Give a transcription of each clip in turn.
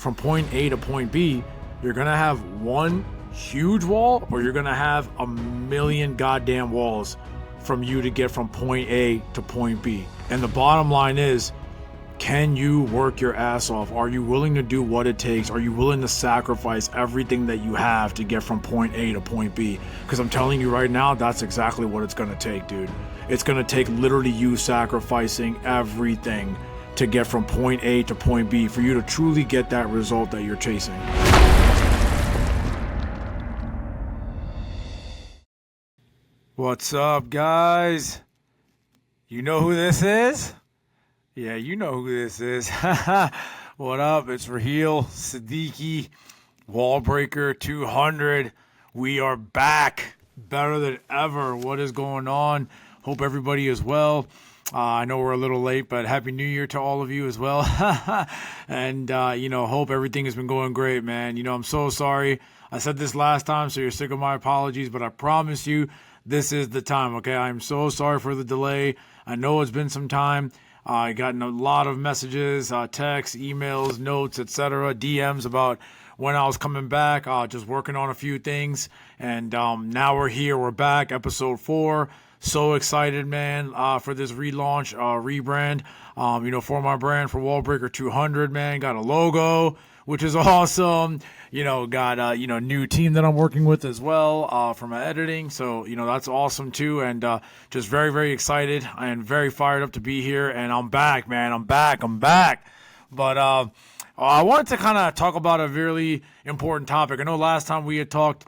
from point A to point B, you're going to have one huge wall or you're going to have a million goddamn walls from you to get from point A to point B. And the bottom line is, can you work your ass off? Are you willing to do what it takes? Are you willing to sacrifice everything that you have to get from point A to point B? Because I'm telling you right now, that's exactly what it's going to take, dude. It's going to take literally you sacrificing everything to get from point A to point B for you to truly get that result that you're chasing. What's up, guys? You know who this is? Yeah, you know who this is. What up? It's Raheel, Siddiqui, Wallbreaker 200. We are back, better than ever. What is going on? Hope everybody is well. I know we're a little late, but Happy New Year to all of you as well. And, hope everything has been going great, man. I'm so sorry. I said this last time, so you're sick of my apologies, but I promise you this is the time, okay? I'm so sorry for the delay. I know it's been some time. I gotten a lot of messages, texts, emails, notes, etc., DMs about when I was coming back, just working on a few things. And now we're here. We're back, episode 4. So excited, man, for this relaunch, rebrand, for my brand, for Wallbreaker 200, man. Got a logo, which is awesome. Got a, new team that I'm working with as well, for my editing. So, that's awesome too. And, just very, very excited and very fired up to be here. And I'm back, man. I'm back. But, I wanted to kind of talk about a really important topic. I know last time we had talked,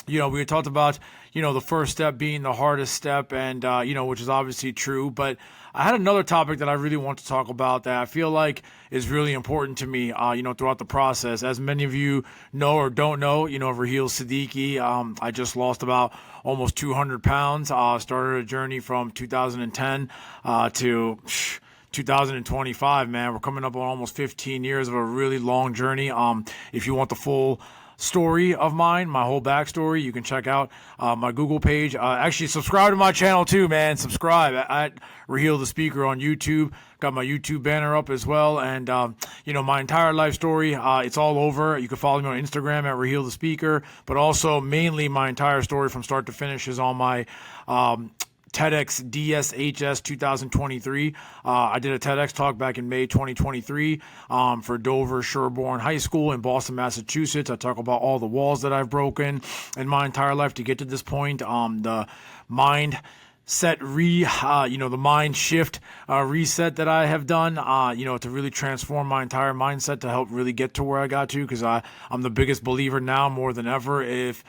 about, the first step being the hardest step and, which is obviously true. But I had another topic that I really want to talk about that I feel like is really important to me, throughout the process. As many of you know or don't know, Raheel Siddiqui, I just lost about almost 200 pounds, started a journey from 2010 to 2025, man. We're coming up on almost 15 years of a really long journey. If you want the full story of mine, my whole backstory, you can check out my Google page. Actually, subscribe to my channel too, man. Subscribe at Raheel the Speaker on YouTube. Got my YouTube banner up as well. And, my entire life story, it's all over. You can follow me on Instagram at Raheel the Speaker. But also, mainly, my entire story from start to finish is on my TEDx DSHS 2023. I did a TEDx talk back in May 2023 for Dover Sherborne High School in Boston, Massachusetts. I talk about all the walls that I've broken in my entire life to get to this point. The mind set the mind shift reset that I have done, to really transform my entire mindset to help really get to where I got to, because I'm the biggest believer now more than ever. If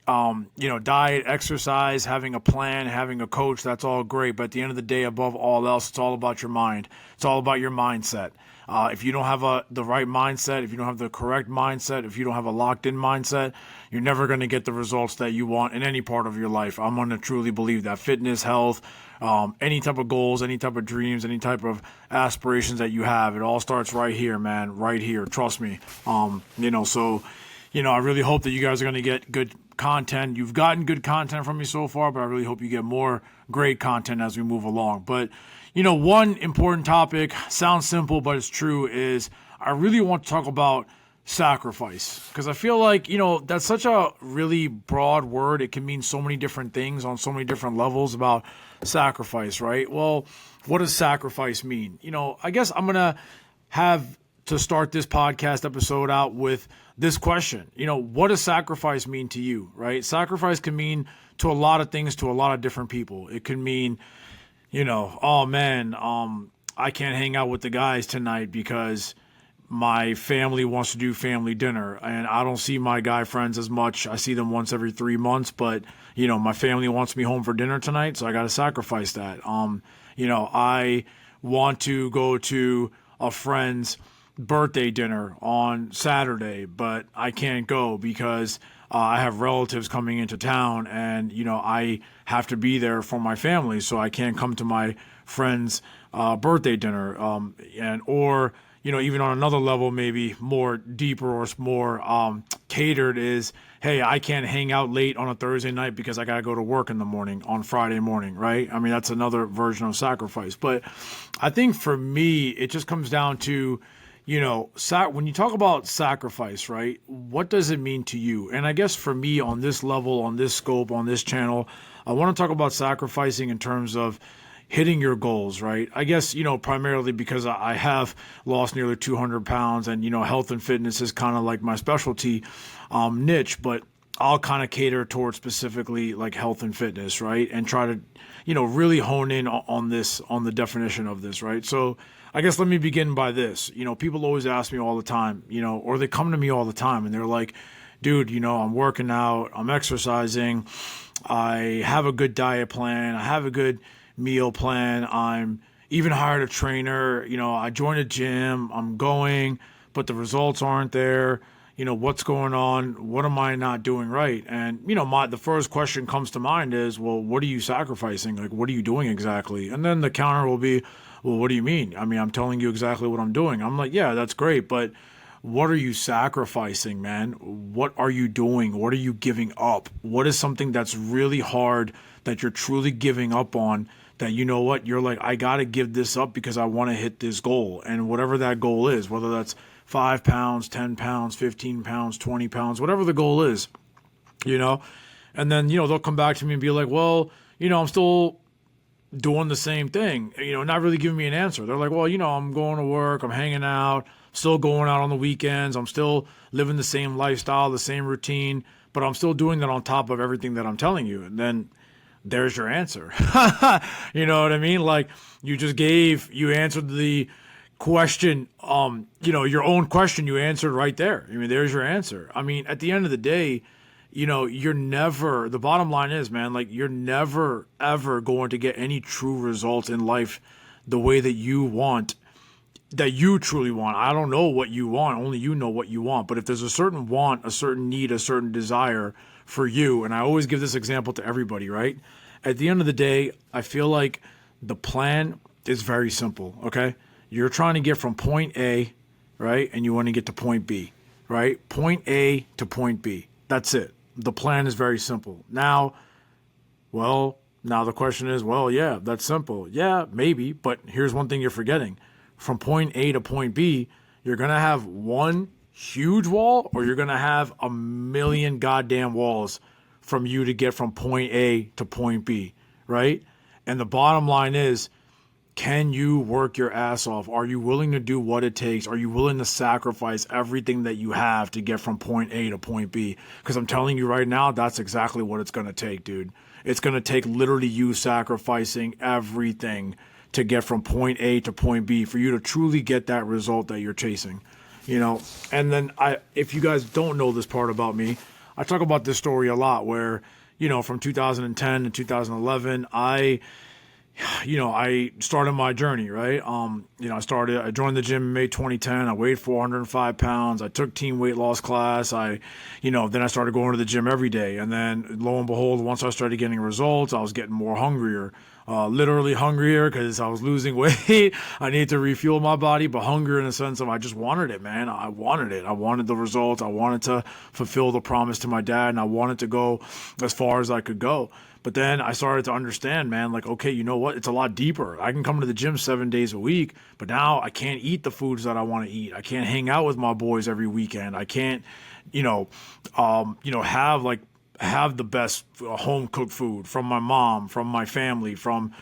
diet, exercise, having a plan, having a coach, that's all great. But at the end of the day, above all else, it's all about your mind. It's all about your mindset. If you don't have the right mindset, if you don't have the correct mindset, if you don't have a locked-in mindset, you're never going to get the results that you want in any part of your life. I'm going to truly believe that. Fitness, health, any type of goals, any type of dreams, any type of aspirations that you have, it all starts right here, man, right here. Trust me. I really hope that you guys are going to get good content. You've gotten good content from me so far, but I really hope you get more great content as we move along. But, one important topic, sounds simple, but it's true, is I really want to talk about sacrifice, because I feel like, that's such a really broad word. It can mean so many different things on so many different levels about sacrifice, right? Well, what does sacrifice mean? I guess I'm going to have to start this podcast episode out with this question. What does sacrifice mean to you, right? Sacrifice can mean to a lot of things to a lot of different people. It could mean, oh man, I can't hang out with the guys tonight because my family wants to do family dinner and I don't see my guy friends as much. I see them once every 3 months, but my family wants me home for dinner tonight, so I got to sacrifice that. I want to go to a friend's birthday dinner on Saturday, but I can't go because I have relatives coming into town and, I have to be there for my family, so I can't come to my friend's birthday dinner. Or even on another level, maybe more deeper or more catered is, hey, I can't hang out late on a Thursday night because I got to go to work in the morning on Friday morning, right? I mean, that's another version of sacrifice. But I think for me, it just comes down to, when you talk about sacrifice, right? What does it mean to you? And I guess for me on this level, on this scope, on this channel, I want to talk about sacrificing in terms of hitting your goals, right? I guess, primarily because I have lost nearly 200 pounds and, health and fitness is kind of like my specialty niche, but I'll kind of cater towards specifically like health and fitness, right? And try to, really hone in on this, on the definition of this, right? So I guess let me begin by this. People always ask me all the time, or they come to me all the time and they're like, dude, I'm working out, I'm exercising, I have a good diet plan, I have a good meal plan, I'm even hired a trainer, I joined a gym, I'm going, but the results aren't there. What's going on? What am I not doing right? And, the first question comes to mind is, well, what are you sacrificing? Like, what are you doing exactly? And then the counter will be, well, what do you mean? I mean, I'm telling you exactly what I'm doing. I'm like, yeah, that's great, but what are you sacrificing, man? What are you doing? What are you giving up? What is something that's really hard that you're truly giving up on that, you're like, I got to give this up because I want to hit this goal. And whatever that goal is, whether that's 5 pounds, 10 pounds, 15 pounds, 20 pounds, whatever the goal is, and then, they'll come back to me and be like, well, I'm still doing the same thing, not really giving me an answer. They're like, well, I'm going to work, I'm hanging out, still going out on the weekends, I'm still living the same lifestyle, the same routine, but I'm still doing that on top of everything that I'm telling you. And then there's your answer. You know what I mean? Like you answered the question, your own question, you answered right there. I mean, there's your answer. I mean, at the end of the day, the bottom line is, man, like you're never, ever going to get any true results in life the way that you want, that you truly want. I don't know what you want. Only you know what you want. But if there's a certain want, a certain need, a certain desire for you, and I always give this example to everybody, right? At the end of the day, I feel like the plan is very simple, okay? You're trying to get from point A, right? And you want to get to point B, right? Point A to point B. That's it. The plan is very simple. Now the question is, well, yeah, that's simple. Yeah, maybe. But here's one thing you're forgetting. From point A to point B, you're going to have one huge wall or you're going to have a million goddamn walls from you to get from point A to point B, right? And the bottom line is, can you work your ass off? Are you willing to do what it takes? Are you willing to sacrifice everything that you have to get from point A to point B? Because I'm telling you right now, that's exactly what it's going to take, dude. It's going to take literally you sacrificing everything to get from point A to point B for you to truly get that result that you're chasing, And then if you guys don't know this part about me, I talk about this story a lot where, from 2010 to 2011, I started my journey, right? I joined the gym in May 2010. I weighed 405 pounds. I took team weight loss class. Then I started going to the gym every day. And then lo and behold, once I started getting results, I was getting more hungrier, literally hungrier because I was losing weight. I needed to refuel my body, but hungrier in the sense of I just wanted it, man. I wanted it. I wanted the results. I wanted to fulfill the promise to my dad, and I wanted to go as far as I could go. But then I started to understand, man, like, okay, you know what? It's a lot deeper. I can come to the gym 7 days a week, but now I can't eat the foods that I want to eat. I can't hang out with my boys every weekend. I can't, have the best home cooked food from my mom, from my family, from,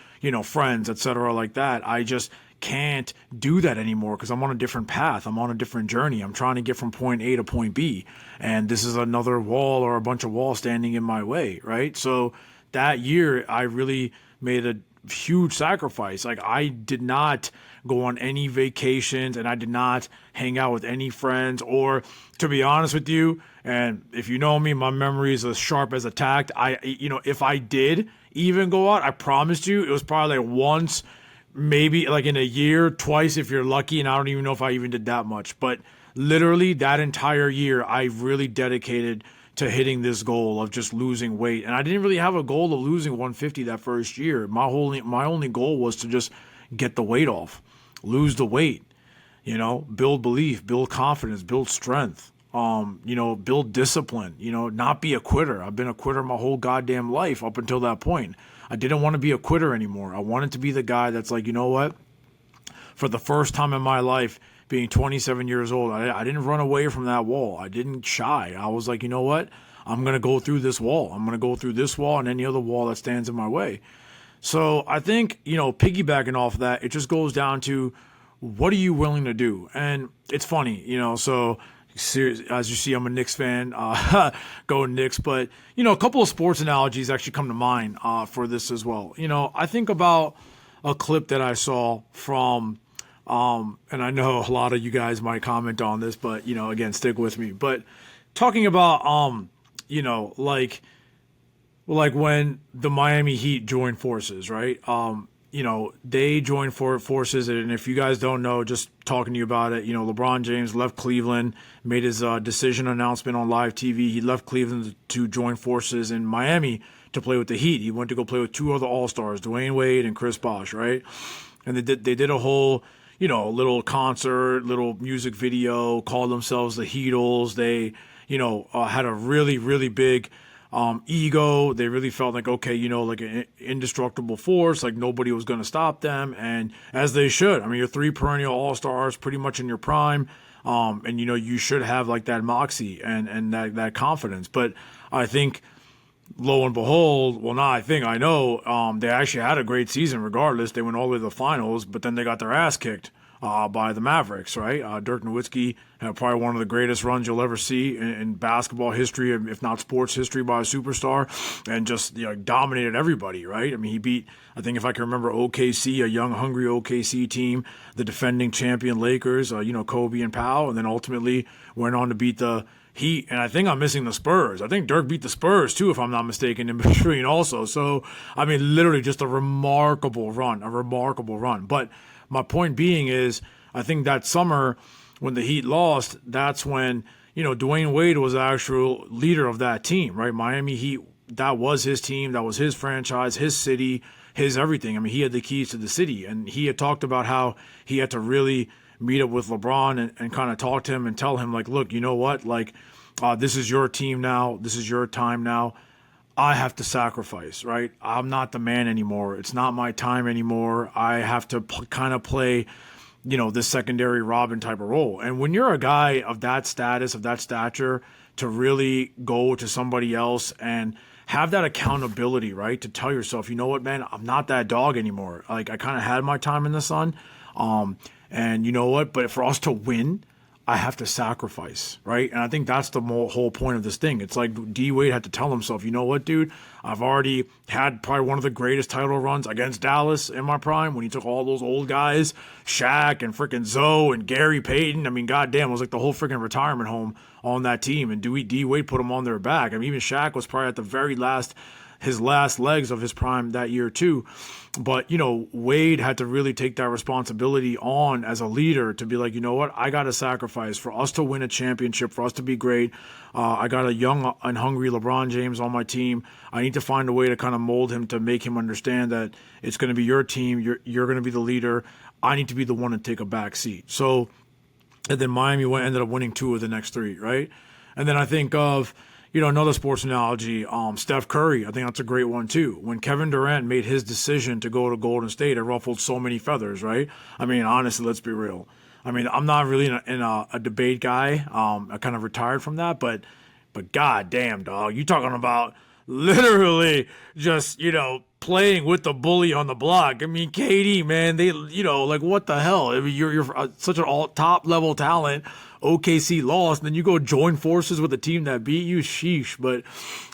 friends, etc. like that. I just can't do that anymore because I'm on a different path. I'm on a different journey. I'm trying to get from point A to point B. And this is another wall or a bunch of walls standing in my way, right? So that year, I really made a huge sacrifice. Like I did not go on any vacations and I did not hang out with any friends, or to be honest with you, and if you know me, my memory is as sharp as a tack. If I did even go out, I promised you it was probably like once, maybe like in a year, twice if you're lucky. And I don't even know if I even did that much, but literally that entire year, I really dedicated to hitting this goal of just losing weight. And I didn't really have a goal of losing 150 that first year. My only goal was to just get the weight off, lose the weight, build belief, build confidence, build strength, build discipline, not be a quitter. I've been a quitter my whole goddamn life up until that point. I didn't want to be a quitter anymore. I wanted to be the guy that's like, you know what? For the first time in my life, being 27 years old. I didn't run away from that wall. I didn't shy. I was like, you know what? I'm going to go through this wall. I'm going to go through this wall and any other wall that stands in my way. So I think, piggybacking off of that, it just goes down to what are you willing to do? And it's funny, so as you see, I'm a Knicks fan, go Knicks, but, a couple of sports analogies actually come to mind for this as well. I think about a clip that I saw from, and I know a lot of you guys might comment on this, but, again, stick with me. But talking about, like when the Miami Heat joined forces, right? They joined forces, and if you guys don't know, just talking to you about it, LeBron James left Cleveland, made his decision announcement on live TV. He left Cleveland to join forces in Miami to play with the Heat. He went to go play with two other All-Stars, Dwayne Wade and Chris Bosh, right? And they did a whole, little concert, little music video, called themselves the Heatles. They, had a really, really big ego. They really felt like, okay, like an indestructible force, like nobody was going to stop them. And as they should. I mean, you're three perennial all-stars pretty much in your prime. And, you should have like that moxie and that confidence. But I think lo and behold, well, not I think, I know, they actually had a great season regardless. They went all the way to the finals, but then they got their ass kicked by the Mavericks, right? Dirk Nowitzki had probably one of the greatest runs you'll ever see in basketball history, if not sports history, by a superstar, and just dominated everybody, right? I mean, he beat, I think if I can remember, OKC, a young, hungry OKC team, the defending champion Lakers, Kobe and Powell, and then ultimately went on to beat the Heat, and I think I'm missing the Spurs. I think Dirk beat the Spurs too, if I'm not mistaken, in between also. So, I mean, literally just a remarkable run. But my point being is, I think that summer when the Heat lost, that's when, Dwayne Wade was the actual leader of that team, right? Miami Heat, that was his team, that was his franchise, his city, his everything. I mean, he had the keys to the city, and he had talked about how he had to really meet up with LeBron and kind of talk to him and tell him, like, look, you know what? Like, this is your team now. This is your time now. I have to sacrifice, right? I'm not the man anymore. It's not my time anymore. I have to kind of play, this secondary Robin type of role. And when you're a guy of that status, of that stature, to really go to somebody else and have that accountability, right? To tell yourself, you know what, man, I'm not that dog anymore. Like, I kind of had my time in the sun. And you know what? But for us to win, I have to sacrifice, right? And I think that's the whole point of this thing. It's like D. Wade had to tell himself, you know what, dude? I've already had probably one of the greatest title runs against Dallas in my prime when he took all those old guys, Shaq and freaking Zoe and Gary Payton. I mean, goddamn, it was like the whole freaking retirement home on that team. And D. Wade put him on their back. I mean, even Shaq was probably at the very last, his last legs of his prime that year too. But, Wade had to really take that responsibility on as a leader to be like, you know what, I got to sacrifice for us to win a championship, for us to be great. I got a young and hungry LeBron James on my team. I need to find a way to kind of mold him to make him understand that it's going to be your team. You're going to be the leader. I need to be the one to take a back seat. So, and then Miami ended up winning 2 of the next 3, right? And then I think of, another sports analogy, Steph Curry. I think that's a great one too. When Kevin Durant made his decision to go to Golden State, it ruffled so many feathers, right? I mean, honestly, let's be real. I mean, I'm not really in a debate guy. I kind of retired from that, but goddamn, dog, you talking about literally just, playing with the bully on the block. I mean, KD, man, they, like, what the hell? I mean, you're such an top level talent. OKC lost, and then you go join forces with a team that beat you. Sheesh. But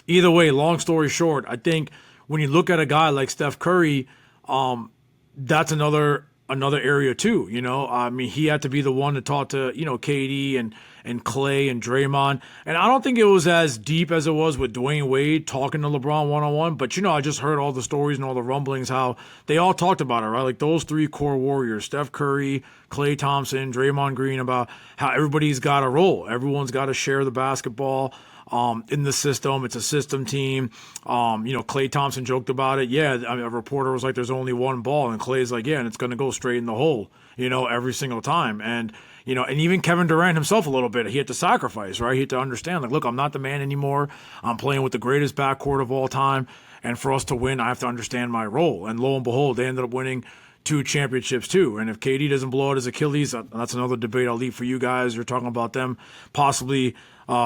either way, long story short, I think when you look at a guy like Steph Curry, that's another area too. I mean, he had to be the one to talk to, KD and Clay and Draymond. And I don't think it was as deep as it was with Dwayne Wade talking to LeBron one-on-one. But, I just heard all the stories and all the rumblings, how they all talked about it, right? Like those 3 core warriors, Steph Curry, Klay Thompson, Draymond Green, about how everybody's got a role. Everyone's got to share the basketball in the system. It's a system team. Klay Thompson joked about it. Yeah, I mean, a reporter was like, there's only one ball. And Klay's like, yeah, and it's going to go straight in the hole, every single time. And, and even Kevin Durant himself a little bit, he had to sacrifice, right? He had to understand, like, look, I'm not the man anymore. I'm playing with the greatest backcourt of all time. And for us to win, I have to understand my role. And lo and behold, they ended up winning 2 championships too. And if KD doesn't blow out his Achilles, that's another debate I'll leave for you guys. You're talking about them possibly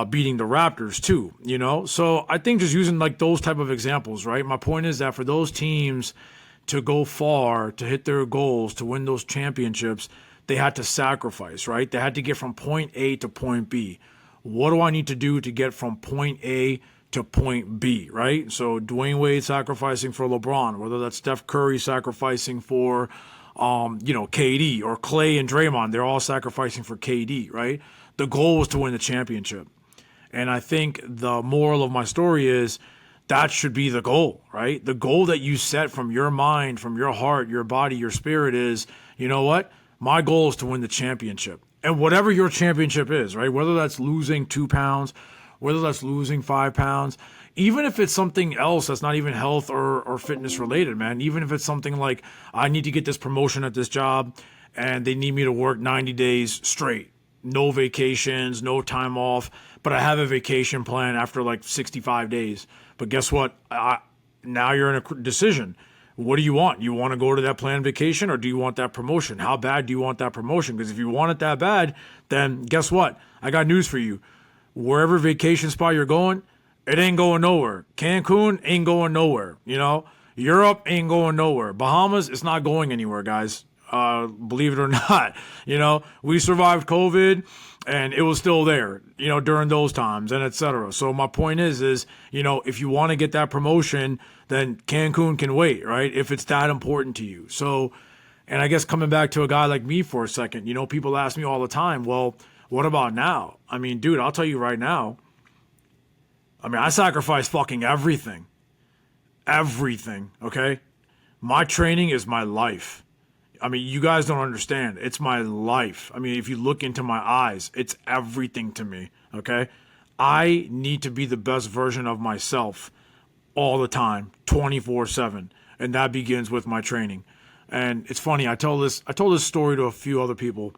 beating the Raptors too, you know? So I think just using like those type of examples, right? My point is that for those teams to go far, to hit their goals, to win those championships, they had to sacrifice, right? They had to get from point A to point B. What do I need to do to get from point A to point B, right? So Dwayne Wade sacrificing for LeBron, whether that's Steph Curry sacrificing for, KD, or Clay and Draymond, they're all sacrificing for KD, right? The goal was to win the championship. And I think the moral of my story is that should be the goal, right? The goal that you set from your mind, from your heart, your body, your spirit is, you know what? My goal is to win the championship. And whatever your championship is, right? Whether that's losing 2 pounds, whether that's losing 5 pounds, even if it's something else that's not even health or fitness related, man, even if it's something like I need to get this promotion at this job and they need me to work 90 days straight, no vacations, no time off, but I have a vacation plan after like 65 days. But guess what? Now you're in a decision. What do you want? You want to go to that planned vacation or do you want that promotion? How bad do you want that promotion? Because if you want it that bad, then guess what? I got news for you. Wherever vacation spot you're going, it ain't going nowhere. Cancun ain't going nowhere. You know, Europe ain't going nowhere. Bahamas, it's not going anywhere, guys. Believe it or not, you know, we survived COVID and it was still there, you know, during those times and etc. So my point is, you know, if you want to get that promotion, then Cancun can wait, right? If it's that important to you. So, and I guess coming back to a guy like me for a second, you know, people ask me all the time, well, what about now? I mean, dude, I'll tell you right now. I mean, I sacrifice fucking everything. Everything, okay? My training is my life. I mean, you guys don't understand. It's my life. I mean, if you look into my eyes, it's everything to me, okay? I need to be the best version of myself all the time, 24/7. And that begins with my training. And it's funny, I told this story to a few other people,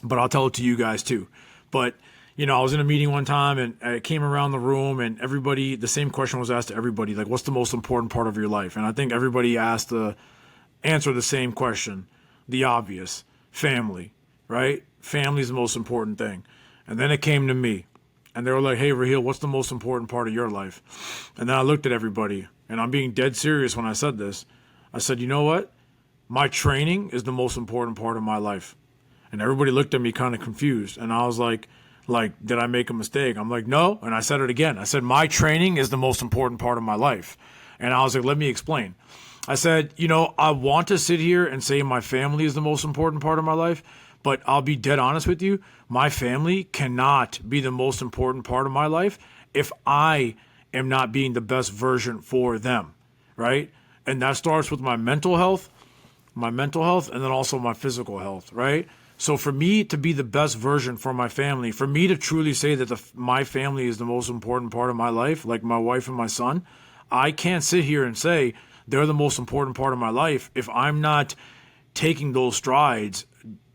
but I'll tell it to you guys too. But, you know, I was in a meeting one time and I came around the room and everybody, the same question was asked to everybody, like, what's the most important part of your life? And I think everybody answer the same question, the obvious, family, right? Family is the most important thing. And then it came to me and they were like, hey, Raheel, what's the most important part of your life? And then I looked at everybody and I'm being dead serious when I said this. I said, you know what? My training is the most important part of my life. And everybody looked at me kind of confused. And I was like, did I make a mistake? I'm like, no. And I said it again. I said, my training is the most important part of my life. And I was like, let me explain. I said, you know, I want to sit here and say my family is the most important part of my life, but I'll be dead honest with you. My family cannot be the most important part of my life if I am not being the best version for them, right? And that starts with my mental health, and then also my physical health, right? So for me to be the best version for my family, for me to truly say that my family is the most important part of my life, like my wife and my son, I can't sit here and say they're the most important part of my life if I'm not taking those strides,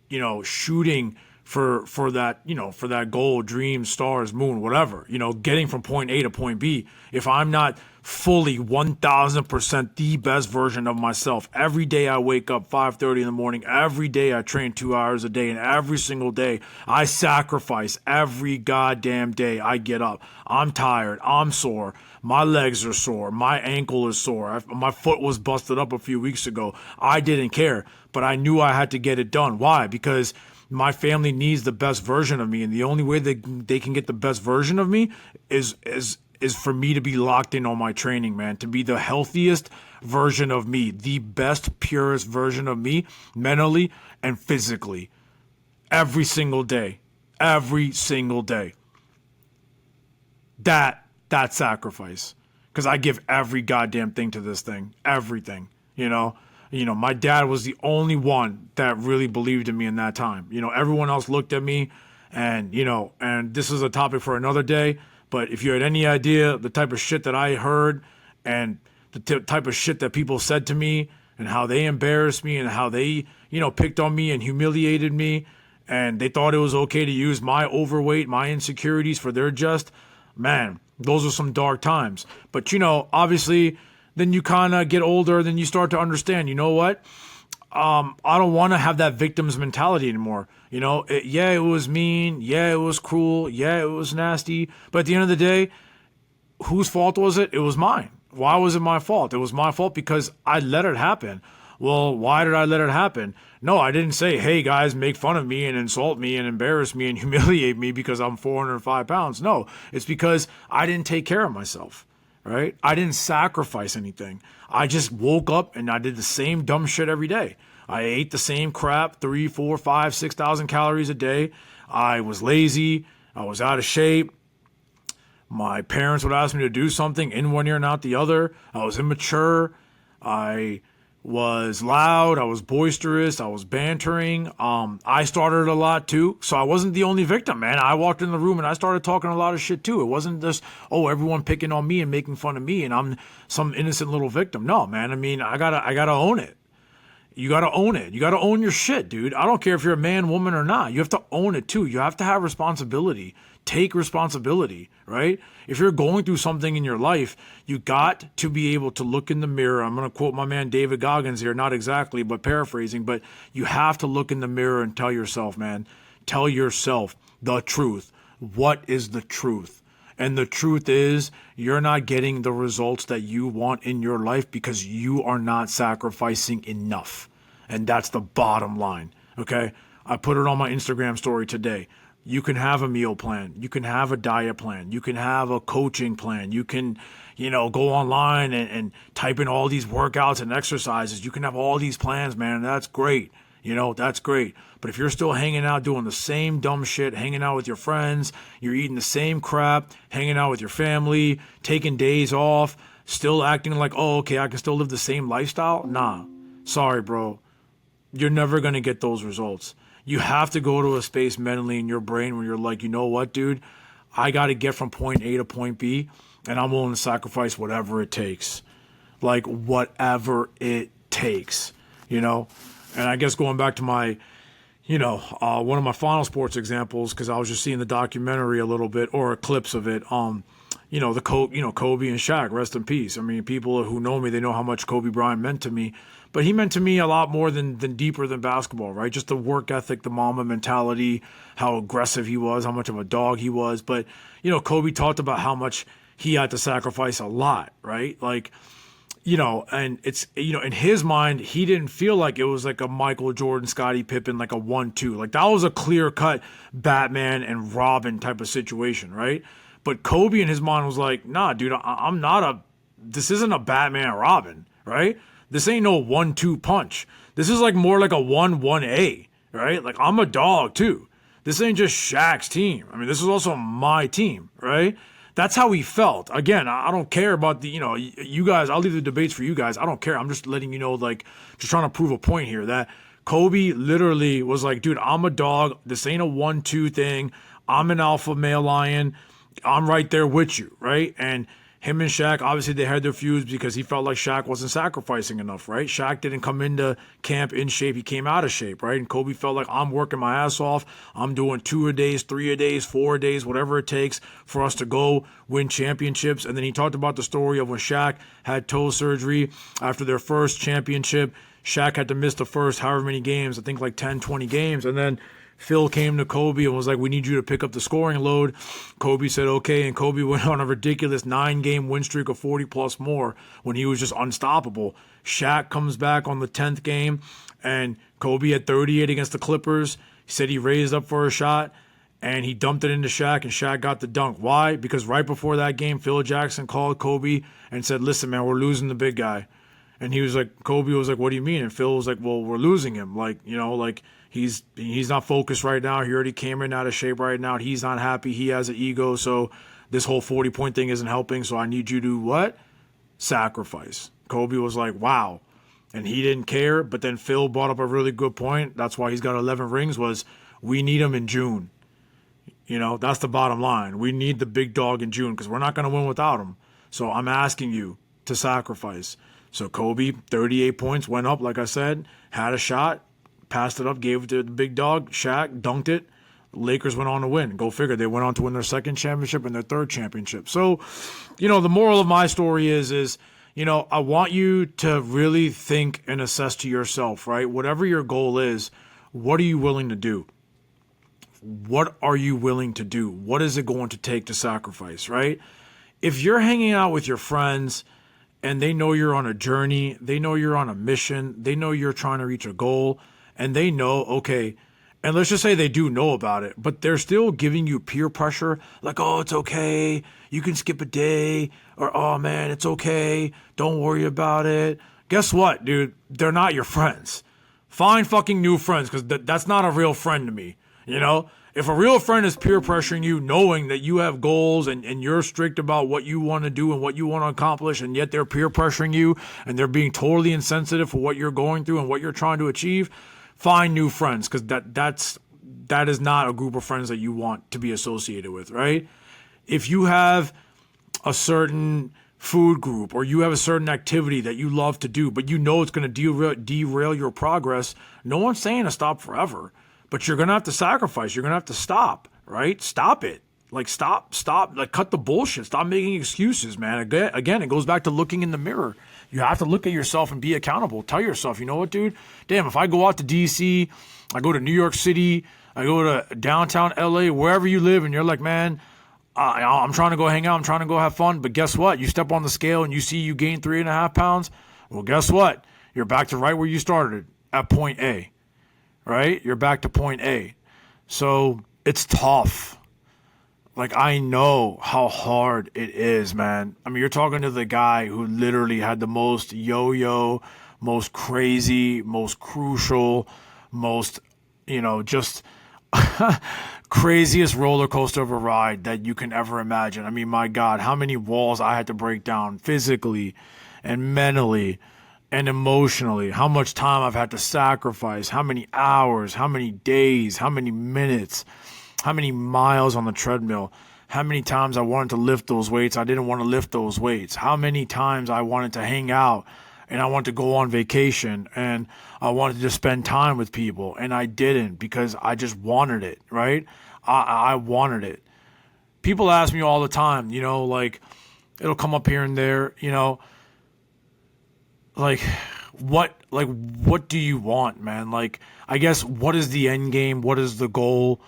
you know, shooting for that, you know, for that goal, dream, stars, moon, whatever, you know, getting from point A to point B. If I'm not fully 1000% the best version of myself, every day I wake up 5:30 in the morning, every day I train 2 hours a day, and every single day I sacrifice every goddamn day I get up. I'm tired, I'm sore, my legs are sore, my ankle is sore, my foot was busted up a few weeks ago. I didn't care, but I knew I had to get it done. Why? Because my family needs the best version of me, and the only way they can get the best version of me is for me to be locked in on my training, man, to be the healthiest version of me, the best, purest version of me, mentally and physically, every single day, that sacrifice, because I give every goddamn thing to this thing, everything, you know, my dad was the only one that really believed in me in that time. You know, everyone else looked at me and, you know, and this is a topic for another day. But if you had any idea the type of shit that I heard and the type of shit that people said to me and how they embarrassed me and how they, you know, picked on me and humiliated me and they thought it was okay to use my overweight, my insecurities for their just, man, those are some dark times. But, you know, obviously then you kind of get older, then you start to understand, you know what? I don't want to have that victim's mentality anymore. Yeah, it was mean. Yeah, it was cruel. Yeah, it was nasty. But at the end of the day, whose fault was it? It was mine. Why was it my fault? It was my fault because I let it happen. Well, why did I let it happen? No, I didn't say, hey guys, make fun of me and insult me and embarrass me and humiliate me because I'm 405 pounds. No, it's because I didn't take care of myself, right? I didn't sacrifice anything. I just woke up and I did the same dumb shit every day. I ate the same crap, 3, 4, 5, 6,000 calories a day. I was lazy. I was out of shape. My parents would ask me to do something in one ear and out the other. I was immature. I was loud. I was boisterous. I was bantering. I started a lot too. So I wasn't the only victim, man. I walked in the room and I started talking a lot of shit too. It wasn't just, oh, everyone picking on me and making fun of me and I'm some innocent little victim. No, man. I mean, I gotta own it. You got to own it. You got to own your shit, dude. I don't care if you're a man, woman, or not. You have to own it too. You have to have responsibility. Take responsibility, right? If you're going through something in your life, you got to be able to look in the mirror. I'm going to quote my man David Goggins here, not exactly, but paraphrasing, but you have to look in the mirror and tell yourself, man, tell yourself the truth. What is the truth? And the truth is, you're not getting the results that you want in your life because you are not sacrificing enough. And that's the bottom line, okay? I put it on my Instagram story today. You can have a meal plan. You can have a diet plan. You can have a coaching plan. You can, go online and type in all these workouts and exercises. You can have all these plans, man. That's great. That's great. But if you're still hanging out doing the same dumb shit, hanging out with your friends, you're eating the same crap, hanging out with your family, taking days off, still acting like, oh, okay, I can still live the same lifestyle? Nah. Sorry, bro. You're never going to get those results. You have to go to a space mentally in your brain where you're like, you know what, dude? I got to get from point A to point B, and I'm willing to sacrifice whatever it takes. Like, whatever it takes, And I guess going back to my, one of my final sports examples, because I was just seeing the documentary a little bit, or clips of it, Kobe and Shaq, rest in peace. I mean, people who know me, they know how much Kobe Bryant meant to me. But he meant to me a lot more than deeper than basketball, right? Just the work ethic, the Mamba mentality, how aggressive he was, how much of a dog he was. But, Kobe talked about how much he had to sacrifice a lot, right? Like, and it's, in his mind, he didn't feel like it was like a Michael Jordan, Scottie Pippen, like a 1-2. Like, that was a clear-cut Batman and Robin type of situation, right? But Kobe in his mind was like, nah, dude, this isn't a Batman and Robin, right? This ain't no 1-2 punch. This is like more like a 1-1A, right? Like, I'm a dog too. This ain't just Shaq's team. I mean, this is also my team, right? That's how he felt. Again, I don't care about you guys. I'll leave the debates for you guys. I don't care. I'm just letting you know, like, just trying to prove a point here that Kobe literally was like, dude, I'm a dog. This ain't a 1-2 thing. I'm an alpha male lion. I'm right there with you, right? And him and Shaq, obviously they had their feuds because he felt like Shaq wasn't sacrificing enough, right? Shaq didn't come into camp in shape. He came out of shape, right? And Kobe felt like, I'm working my ass off. I'm doing 2-a-days, 3-a-days, 4-a-days, whatever it takes for us to go win championships. And then he talked about the story of when Shaq had toe surgery after their first championship. Shaq had to miss the first however many games, I think like 10, 20 games. And then Phil came to Kobe and was like, we need you to pick up the scoring load. Kobe said, okay. And Kobe went on a ridiculous 9-game win streak of 40 plus more when he was just unstoppable. Shaq comes back on the 10th game and Kobe had 38 against the Clippers. He said he raised up for a shot and he dumped it into Shaq and Shaq got the dunk. Why? Because right before that game, Phil Jackson called Kobe and said, listen, man, we're losing the big guy. And he was like, Kobe was like, what do you mean? And Phil was like, well, we're losing him. Like, he's not focused right now. He already came in out of shape right now. He's not happy. He has an ego. So this whole 40-point thing isn't helping. So I need you to what? Sacrifice. Kobe was like, wow. And he didn't care. But then Phil brought up a really good point. That's why he's got 11 rings was we need him in June. That's the bottom line. We need the big dog in June because we're not going to win without him. So I'm asking you to sacrifice. So Kobe, 38 points, went up, like I said, had a shot, passed it up, gave it to the big dog. Shaq dunked it. Lakers went on to win. Go figure. They went on to win their second championship and their third championship. So, the moral of my story is, I want you to really think and assess to yourself, right? Whatever your goal is, what are you willing to do? What are you willing to do? What is it going to take to sacrifice, right? If you're hanging out with your friends and they know you're on a journey, they know you're on a mission, they know you're trying to reach a goal, and they know, okay, and let's just say they do know about it, but they're still giving you peer pressure, like, oh, it's okay, you can skip a day, or oh man, it's okay, don't worry about it. Guess what, dude? They're not your friends. Find fucking new friends, because that's not a real friend to me, If a real friend is peer pressuring you, knowing that you have goals and you're strict about what you want to do and what you want to accomplish, and yet they're peer pressuring you and they're being totally insensitive for what you're going through and what you're trying to achieve, find new friends, because that is not a group of friends that you want to be associated with, right? If you have a certain food group or you have a certain activity that you love to do, but it's going to derail your progress, no one's saying to stop forever. But you're going to have to sacrifice. You're going to have to stop, right? Stop it. Like, stop. Like, cut the bullshit. Stop making excuses, man. Again, it goes back to looking in the mirror. You have to look at yourself and be accountable. Tell yourself, you know what, dude? Damn, if I go out to D.C., I go to New York City, I go to downtown L.A., wherever you live, and you're like, man, I'm trying to go hang out. I'm trying to go have fun. But guess what? You step on the scale and you see you gain 3.5 pounds. Well, guess what? You're back to right where you started, at point A. Right? You're back to point A. So it's tough. Like, I know how hard it is, man. I mean, you're talking to the guy who literally had the most yo-yo, most crazy, most crucial, most, just craziest roller coaster of a ride that you can ever imagine. I mean, my God, how many walls I had to break down physically and mentally and emotionally, how much time I've had to sacrifice, how many hours, how many days, how many minutes, how many miles on the treadmill, how many times I wanted to lift those weights, I didn't want to lift those weights, how many times I wanted to hang out and I wanted to go on vacation and I wanted to spend time with people and I didn't because I just wanted it, right? I wanted it. People ask me all the time, like, it'll come up here and there, like what do you want, man? Like, I guess, what is the end game? What is the goal?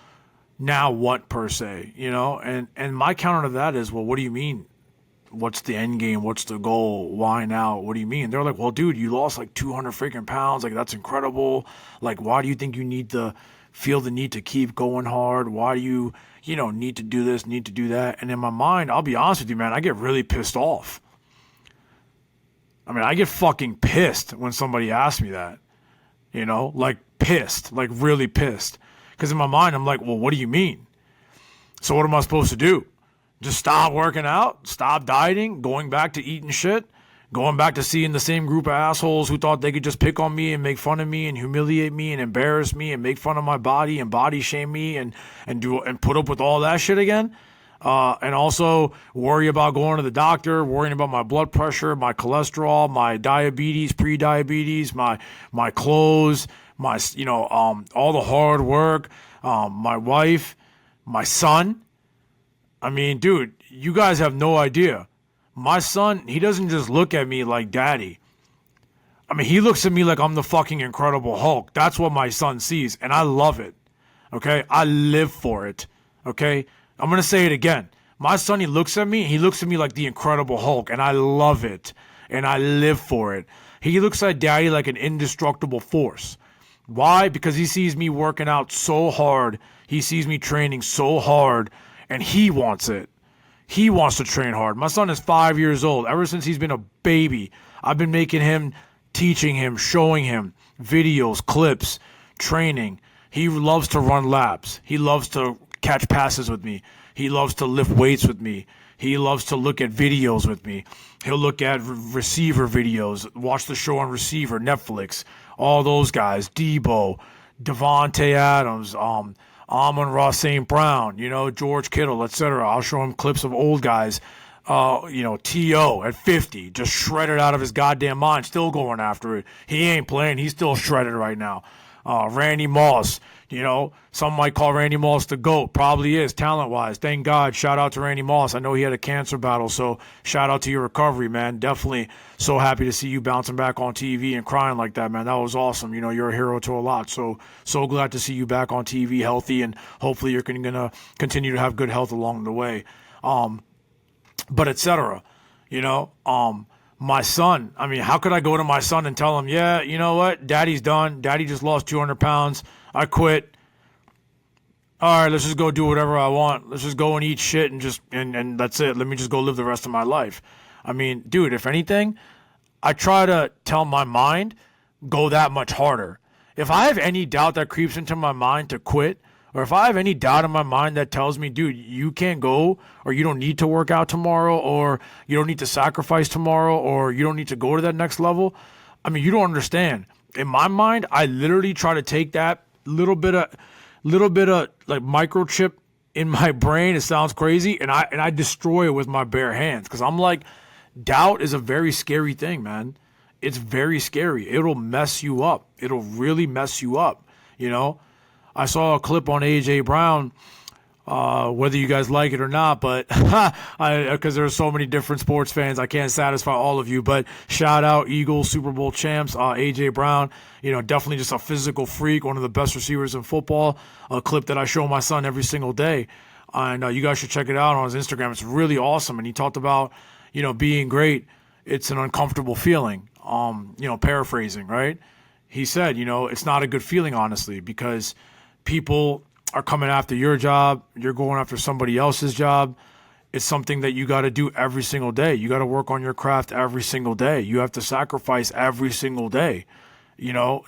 Now what, per se, And my counter to that is, well, what do you mean? What's the end game? What's the goal? Why now? What do you mean? They're like, well, dude, you lost like 200 freaking pounds. Like, that's incredible. Like, why do you think you need to feel the need to keep going hard? Why do you, need to do this, need to do that? And in my mind, I'll be honest with you, man, I get really pissed off. I mean, I get fucking pissed when somebody asks me that, like pissed, like really pissed. Because in my mind, I'm like, well, what do you mean? So what am I supposed to do? Just stop working out, stop dieting, going back to eating shit, going back to seeing the same group of assholes who thought they could just pick on me and make fun of me and humiliate me and embarrass me and make fun of my body and body shame me and put up with all that shit again? And also worry about going to the doctor, worrying about my blood pressure, my cholesterol, my diabetes, pre-diabetes, my clothes, my, all the hard work, my wife, my son. I mean, dude, you guys have no idea. My son, he doesn't just look at me like daddy. I mean, he looks at me like I'm the fucking Incredible Hulk. That's what my son sees, and I love it. Okay? I live for it. Okay? I'm going to say it again. My son, he looks at me like the Incredible Hulk, and I love it, and I live for it. He looks at daddy like an indestructible force. Why? Because he sees me working out so hard. He sees me training so hard, and he wants it. He wants to train hard. My son is 5 years old. Ever since he's been a baby, I've been making him, teaching him, showing him videos, clips, training. He loves to run laps. He loves to catch passes with me. He loves to lift weights with me. He loves to look at videos with me. He'll look at receiver videos, watch the show on Receiver, Netflix, all those guys, Debo, Devontae Adams, Amon-Ra St. Brown, George Kittle, etc. I'll show him clips of old guys, T.O. at 50, just shredded out of his goddamn mind, still going after it. He ain't playing. He's still shredded right now. Randy Moss, Some might call Randy Moss the GOAT. Probably is, talent-wise. Thank God. Shout out to Randy Moss. I know he had a cancer battle, so shout out to your recovery, man. Definitely so happy to see you bouncing back on TV and crying like that, man. That was awesome. You're a hero to a lot. So glad to see you back on TV healthy, and hopefully you're going to continue to have good health along the way. But etc. My son, how could I go to my son and tell him, yeah, you know what? Daddy's done. Daddy just lost 200 pounds. I quit. All right, let's just go do whatever I want. Let's just go and eat shit and that's it. Let me just go live the rest of my life. Dude, if anything, I try to tell my mind, go that much harder. If I have any doubt that creeps into my mind to quit, or if I have any doubt in my mind that tells me, dude, you can't go, or you don't need to work out tomorrow, or you don't need to sacrifice tomorrow, or you don't need to go to that next level, you don't understand. In my mind, I literally try to take that little bit of like microchip in my brain. It sounds crazy, and I destroy it with my bare hands, because I'm like, doubt is a very scary thing, man. It's very scary. It'll mess you up. It'll really mess you up. I saw a clip on AJ Brown, whether you guys like it or not, but because there's so many different sports fans, I can't satisfy all of you. But shout out Eagles Super Bowl champs, AJ Brown. Definitely just a physical freak, one of the best receivers in football. A clip that I show my son every single day, and you guys should check it out on his Instagram. It's really awesome, and he talked about being great. It's an uncomfortable feeling. Paraphrasing, right? He said, it's not a good feeling, honestly, because people are coming after your job. You're going after somebody else's job. It's something that you got to do every single day. You got to work on your craft every single day. You have to sacrifice every single day.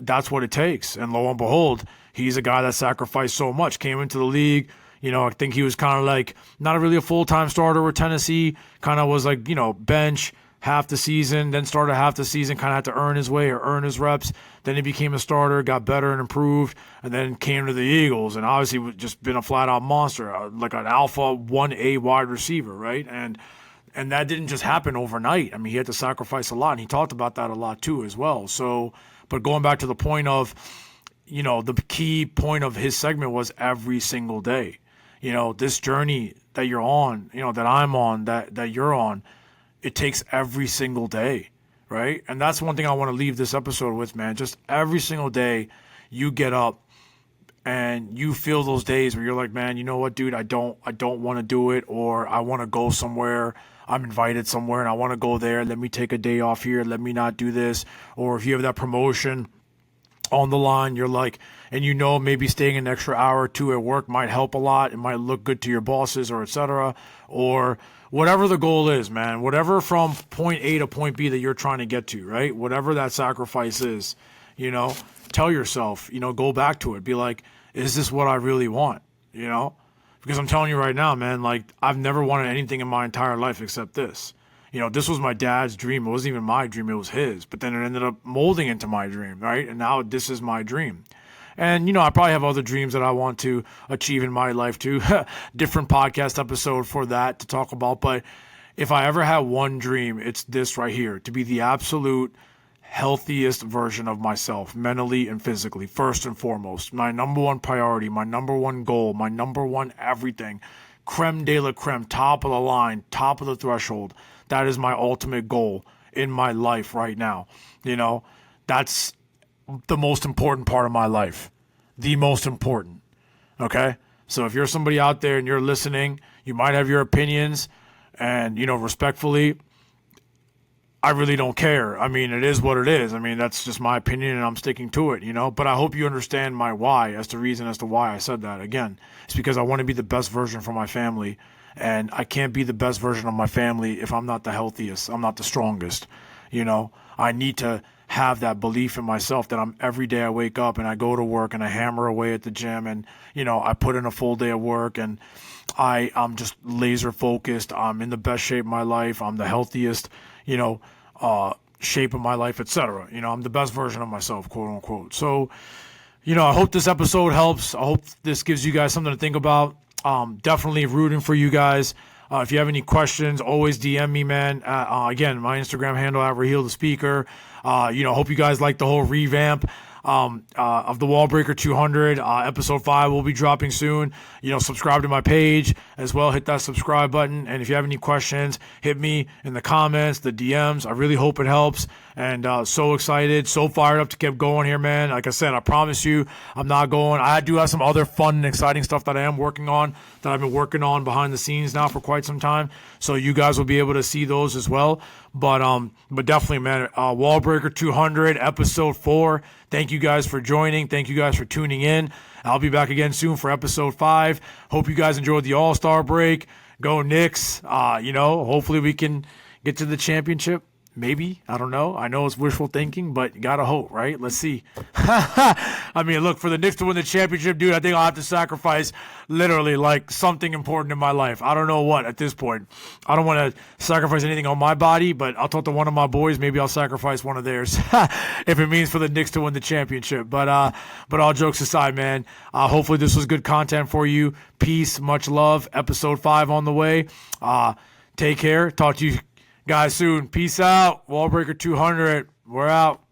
That's what it takes. And lo and behold, he's a guy that sacrificed so much, came into the league. I think he was kind of like not really a full-time starter with Tennessee, kind of was like, bench half the season, then started half the season, kind of had to earn his way or earn his reps. Then he became a starter, got better and improved, and then came to the Eagles, and obviously just been a flat-out monster, like an alpha 1A wide receiver, right? And that didn't just happen overnight. He had to sacrifice a lot, and he talked about that a lot too as well. So, but going back to the point of, the key point of his segment was every single day. This journey that you're on, that I'm on, that you're on, it takes every single day, right? And that's one thing I want to leave this episode with, man. Just every single day you get up and you feel those days where you're like, man, you know what, dude, I don't want to do it, or I want to go somewhere. I'm invited somewhere and I want to go there. Let me take a day off here. Let me not do this. Or if you have that promotion on the line, you're like, and maybe staying an extra hour or two at work might help a lot. It might look good to your bosses, or etc. Or whatever the goal is, man, whatever from point A to point B that you're trying to get to, right? Whatever that sacrifice is, tell yourself, go back to it. Be like, is this what I really want? Because I'm telling you right now, man, like, I've never wanted anything in my entire life except this. This was my dad's dream. It wasn't even my dream. It was his. But then it ended up molding into my dream, right? And now this is my dream. And, I probably have other dreams that I want to achieve in my life too. Different podcast episode for that to talk about. But if I ever had one dream, it's this right here, to be the absolute healthiest version of myself, mentally and physically, first and foremost. My number one priority, my number one goal, my number one everything. Creme de la creme, top of the line, top of the threshold. That is my ultimate goal in my life right now. That's the most important part of my life. The most important. Okay? So if you're somebody out there and you're listening, you might have your opinions, and, respectfully, I really don't care. It is what it is. That's just my opinion, and I'm sticking to it, But I hope you understand my why as the reason as to why I said that. Again, it's because I want to be the best version for my family, and I can't be the best version of my family if I'm not the healthiest. I'm not the strongest. I need to have that belief in myself that every day I wake up and I go to work and I hammer away at the gym, and, I put in a full day of work, and I'm just laser focused. I'm in the best shape of my life. I'm the healthiest, shape of my life, etc. I'm the best version of myself, quote unquote. So, I hope this episode helps. I hope this gives you guys something to think about. Definitely rooting for you guys. If you have any questions, always DM me, man. Again, my Instagram handle at Raheel the Speaker. Hope you guys like the whole revamp. of the Wallbreaker 200. Episode 5 will be dropping soon. Subscribe to my page as well. Hit that subscribe button. And if you have any questions, hit me in the comments, the DMs. I really hope it helps. And so excited, so fired up to keep going here, man. Like I said, I promise you, I'm not going. I do have some other fun and exciting stuff that I am working on, that I've been working on behind the scenes now for quite some time. So you guys will be able to see those as well. But definitely, man, Wallbreaker 200, episode 4. Thank you guys for joining. Thank you guys for tuning in. I'll be back again soon for episode 5. Hope you guys enjoyed the All-Star break. Go Knicks. Hopefully we can get to the championship. Maybe. I don't know. I know it's wishful thinking, but you got to hope, right? Let's see. I mean, look, for the Knicks to win the championship, dude, I think I'll have to sacrifice literally like something important in my life. I don't know what at this point. I don't want to sacrifice anything on my body, but I'll talk to one of my boys. Maybe I'll sacrifice one of theirs if it means for the Knicks to win the championship. But all jokes aside, man, hopefully this was good content for you. Peace, much love. Episode 5 on the way. Take care. Talk to you guys soon. Peace out. Wallbreaker 200. We're out.